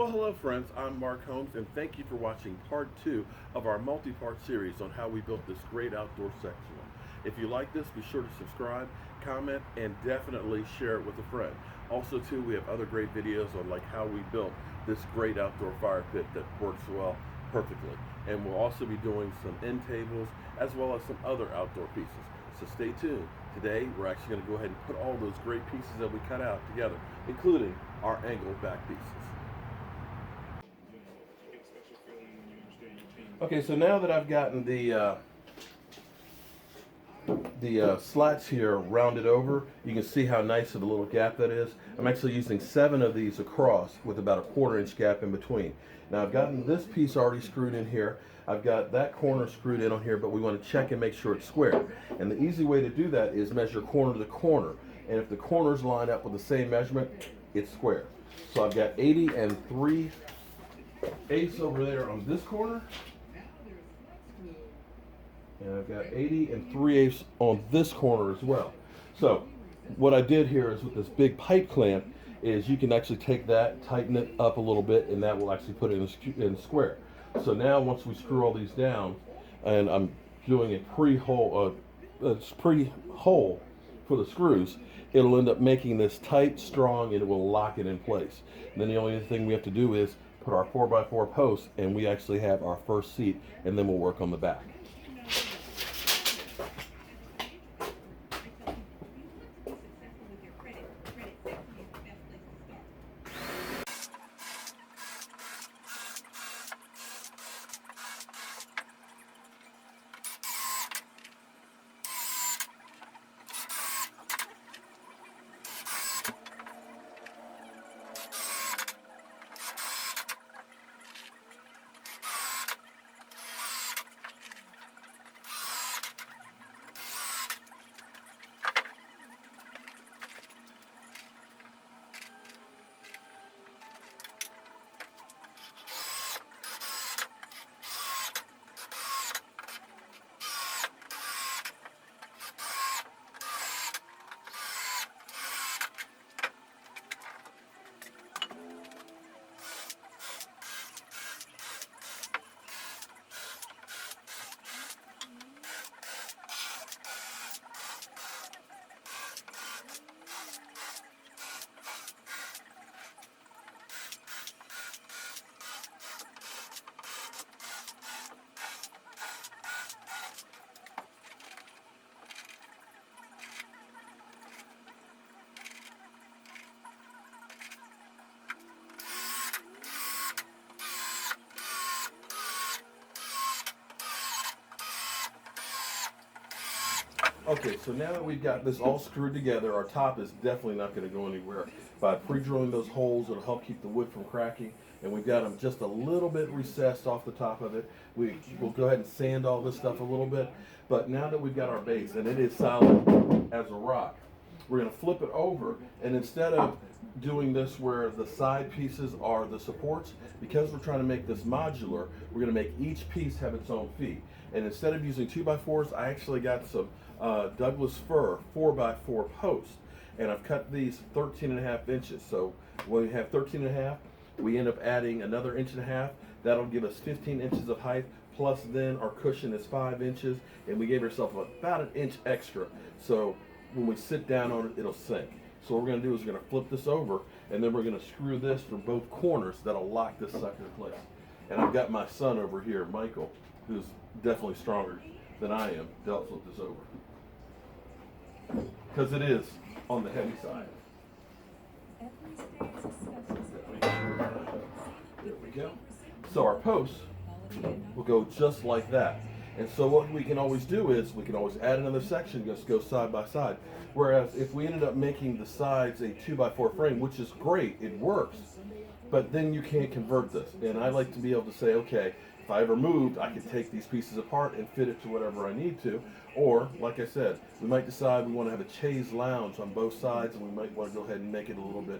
Well, hello friends, I'm Mark Holmes and thank you for watching part 2 of our multi-part series on how we built this great outdoor sectional. If you like this, be sure to subscribe, comment, and definitely share it with a friend. Also too, we have other great videos on like how we built this great outdoor fire pit that works well perfectly. And we'll also be doing some end tables as well as some other outdoor pieces. So stay tuned. Today we're actually going to go ahead and put all those great pieces that we cut out together, including our angled back pieces. Okay, so now that I've gotten the slats here rounded over, you can see how nice of a little gap that is. I'm actually using 7 of these across with about a 1/4 inch gap in between. Now I've gotten this piece already screwed in here. I've got that corner screwed in on here, but we want to check and make sure it's square. And the easy way to do that is measure corner to corner. And if the corners line up with the same measurement, it's square. So I've got 80 and 3/8 over there on this corner. And I've got 80 and 3/8 on this corner as well. So what I did here is with this big pipe clamp is you can actually take that, tighten it up a little bit, and that will actually put it in square. So now once we screw all these down, and I'm doing a pre-hole for the screws, it'll end up making this tight, strong, and it will lock it in place. And then the only thing we have to do is put our 4x4 posts, and we actually have our first seat, and then we'll work on the back. Okay, so now that we've got this all screwed together, our top is definitely not going to go anywhere. By pre-drilling those holes, it'll help keep the wood from cracking, and we've got them just a little bit recessed off the top of it. We'll go ahead and sand all this stuff a little bit, but now that we've got our base, and it is solid as a rock, we're going to flip it over, and instead of doing this where the side pieces are the supports, because we're trying to make this modular, we're going to make each piece have its own feet. And instead of using 2x4s, I actually got some Douglas fir 4x4 posts, and I've cut these 13.5 inches. So when we have 13.5, we end up adding another 1.5 inches. That'll give us 15 inches of height, plus then our cushion is 5 inches, and we gave ourselves about 1 inch extra. So when we sit down on it, it'll sink. So what we're going to do is we're going to flip this over, and then we're going to screw this from both corners. That'll lock this sucker in place. And I've got my son over here, Michael, who's definitely stronger than I am, to help flip this over. Because it is on the heavy side. There we go. So our posts will go just like that. And so what we can always do is we can always add another section, just go side by side. Whereas if we ended up making the sides a 2x4 frame, which is great, it works, but then you can't convert this. And I like to be able to say, okay, if I ever moved, I could take these pieces apart and fit it to whatever I need to. Or, like I said, we might decide we want to have a chaise lounge on both sides, and we might want to go ahead and make it a little bit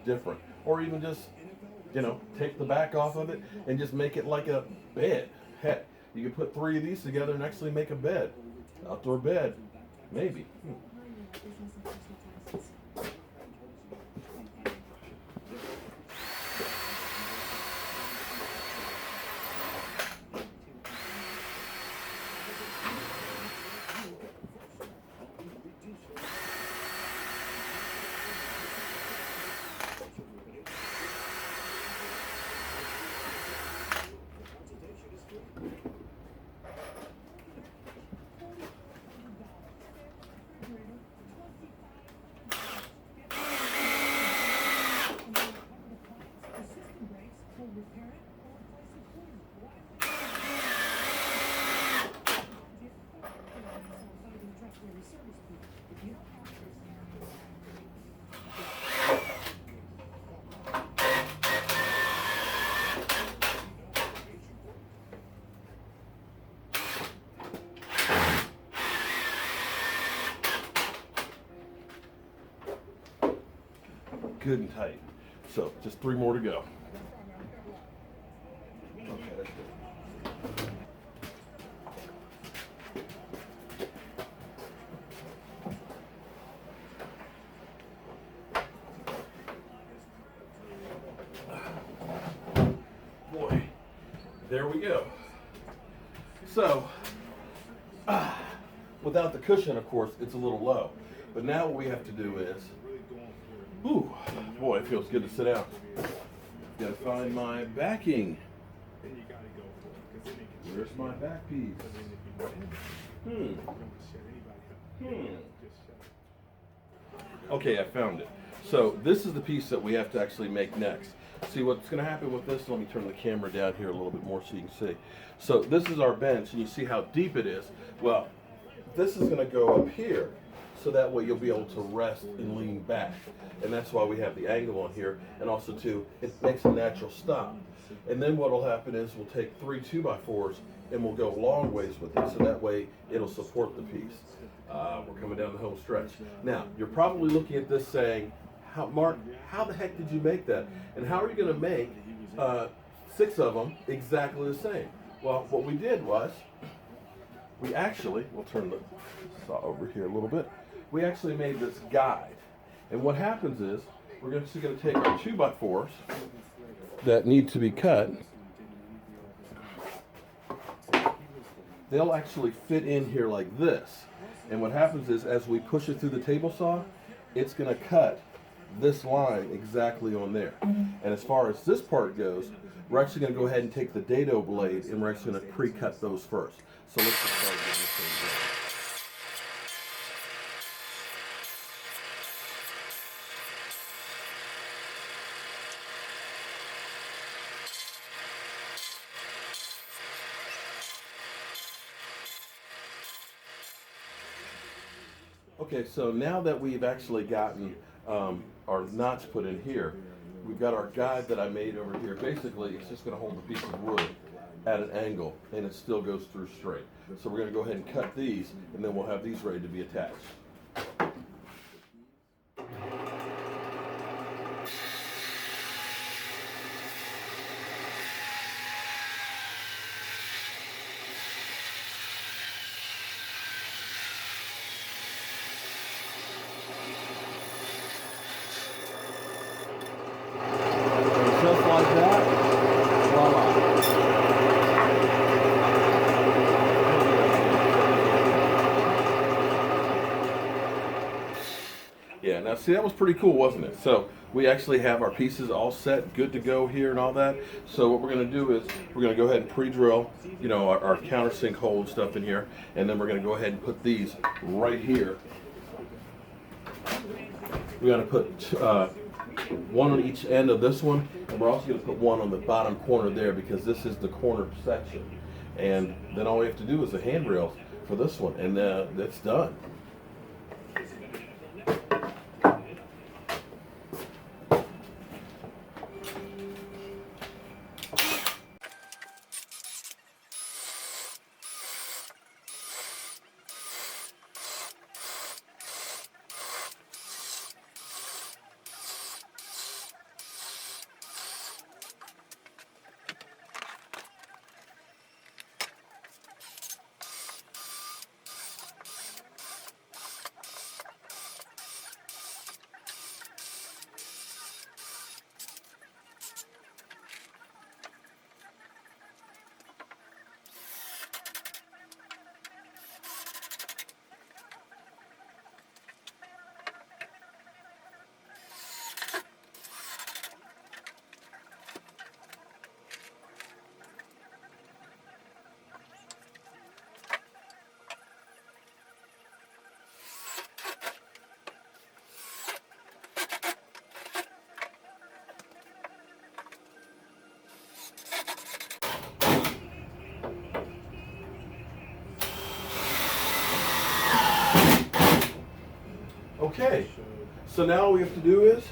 different. Or even just, take the back off of it and just make it like a bed. Heck, you can put 3 of these together and actually make a bed. Outdoor bed, maybe. good and tight. So just 3 more to go. Okay, that's good. Boy, there we go. So, without the cushion, of course, it's a little low. But now what we have to do is, ooh, boy, it feels good to sit down. Gotta find my backing. Where's my back piece? Okay, I found it. So this is the piece that we have to actually make next. See what's going to happen with this. Let me turn the camera down here a little bit more so you can see. So this is our bench, and you see how deep it is. Well, this is going to go up here, so that way you'll be able to rest and lean back. And that's why we have the angle on here, and also too, it makes a natural stop. And then what will happen is we'll take 3 2x4s and we'll go long ways with it, so that way it'll support the piece. We're coming down the home stretch. Now, you're probably looking at this saying, Mark, how the heck did you make that? And how are you going to make 6 of them exactly the same? Well, what we did was, we actually, we'll turn the saw over here a little bit. We actually made this guide. And what happens is, we're just going to take our 2x4s that need to be cut. They'll actually fit in here like this. And what happens is, as we push it through the table saw, it's going to cut this line exactly on there. And as far as this part goes, we're actually going to go ahead and take the dado blade and we're actually going to pre-cut those first. So let's just start getting this thing going. Okay, so now that we've actually gotten our knots put in here, we've got our guide that I made over here. Basically, it's just going to hold the piece of wood at an angle, and it still goes through straight. So we're going to go ahead and cut these, and then we'll have these ready to be attached. Just like that, voila. Yeah, now see, that was pretty cool, wasn't it? So we actually have our pieces all set, good to go here and all that. So what we're going to do is we're going to go ahead and pre-drill, you know, our countersink hole and stuff in here, and then we're going to go ahead and put these right here. We're going to put one on each end of this one, and we're also going to put one on the bottom corner there because this is the corner section. And then all we have to do is the handrails for this one, and that's done. Okay, so now all we have to do is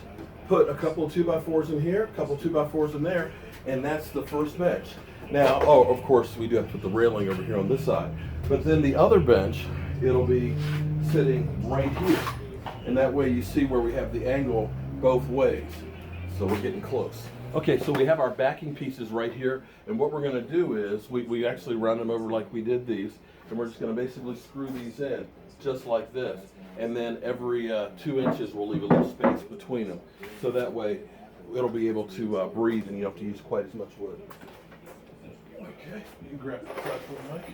put a couple of 2x4s in here, a couple of 2x4s in there, and that's the first bench. Now, oh, of course, we do have to put the railing over here on this side, but then the other bench, it'll be sitting right here. And that way you see where we have the angle both ways. So we're getting close. Okay, so we have our backing pieces right here, and what we're going to do is we actually round them over like we did these, and we're just going to basically screw these in just like this, and then every 2 inches we'll leave a little space between them, so that way it'll be able to breathe and you don't have to use quite as much wood. Okay, you can grab the fresh one, Mike.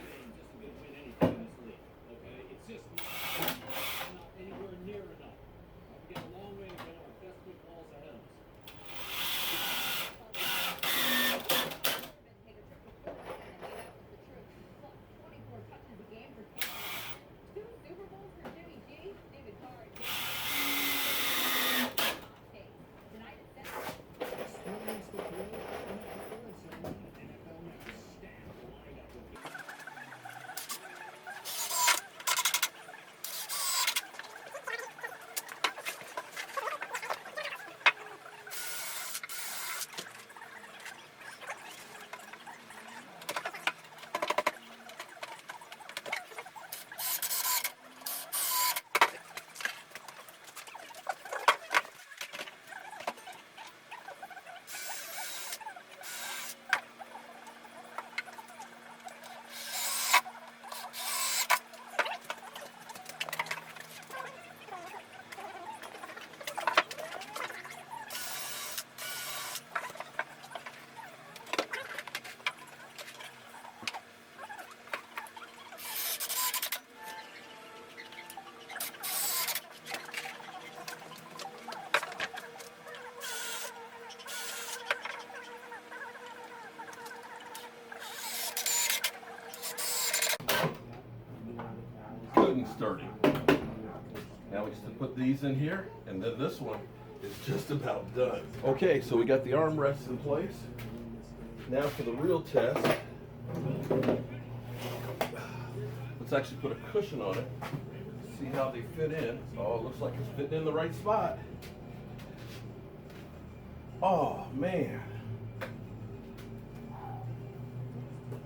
Sturdy. Now we just put these in here, and then this one is just about done. Okay, so we got the armrests in place. Now for the real test, let's actually put a cushion on it. See how they fit in. Oh, it looks like it's fitting in the right spot. Oh man,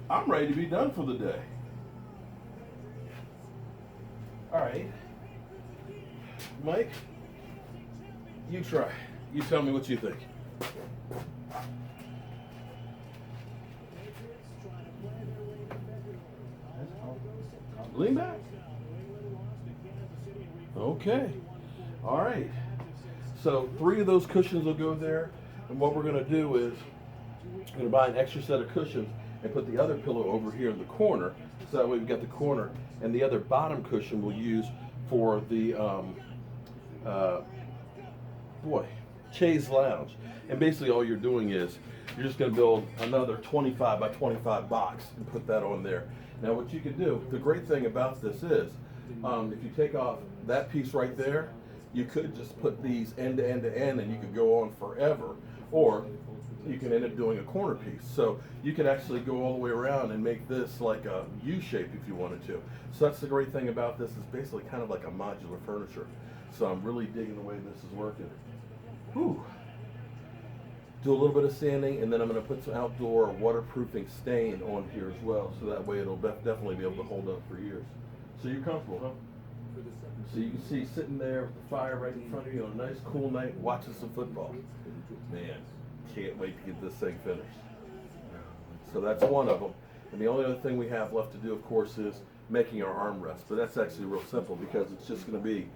I'm ready to be done for the day. All right, Mike, you try. You tell me what you think. Lean back. Okay. All right. So 3 of those cushions will go there, and what we're going to do is we're going to buy an extra set of cushions and put the other pillow over here in the corner, so that way we've got the corner, and the other bottom cushion we'll use for the chaise lounge. And basically all you're doing is you're just going to build another 25 by 25 box and put that on there. Now what you can do, the great thing about this is if you take off that piece right there, you could just put these end to end to end and you could go on forever, or you can end up doing a corner piece. So you could actually go all the way around and make this like a U shape if you wanted to. So that's the great thing about this, is basically kind of like a modular furniture. So I'm really digging the way this is working. Whew. Do a little bit of sanding, and then I'm going to put some outdoor waterproofing stain on here as well, so that way it'll definitely be able to hold up for years. So you're comfortable, huh? So you can see sitting there with the fire right in front of you on a nice cool night watching some football. Man, can't wait to get this thing finished. So that's one of them. And the only other thing we have left to do, of course, is making our armrest. But that's actually real simple, because it's just going to be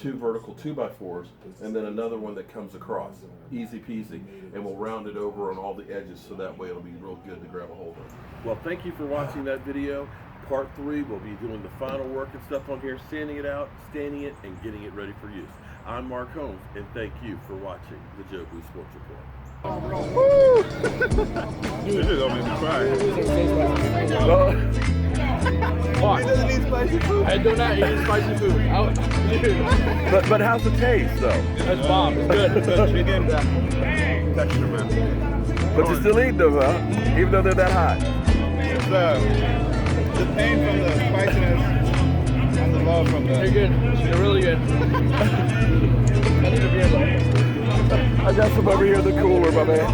2 vertical 2x4s and then another one that comes across. Easy peasy. And we'll round it over on all the edges, so that way it'll be real good to grab a hold of. Well, thank you for watching that video. Part 3, we'll be doing the final work and stuff on here, sanding it out, staining it, and getting it ready for use. I'm Mark Holmes, and thank you for watching the Jobu Sports Report. Woo! This is gonna make me cry. What? He doesn't eat spicy food. I do not eat spicy food. But how's the taste, though? That's bomb. It's good. It's good chicken texture, man. But you still eat them, huh? Even though they're that hot. It's the pain from the spiciness and the love from the. They're good. They're really good. I need a beer though. I got some over here in the cooler, my man.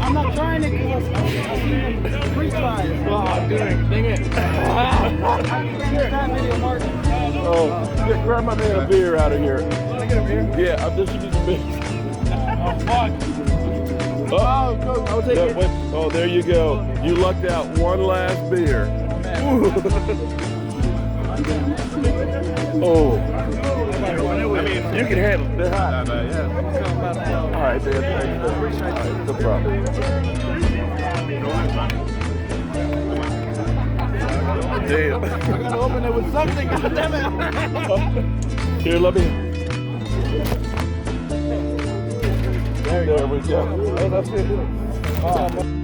I'm not trying it because I'm free fries. Oh, I'm doing. Dang it. That video, Mark. Oh, yeah, grab my man a beer out of here. Can I get a beer? Yeah, I'm distributing beer. Oh, there you go. You lucked out. One last beer. Oh. I mean, you can handle it. They're hot. All right, man. Thanks. All right, no problem. Damn. I gotta open it with something. Goddammit. Here, let me. There we go. Oh, that's it.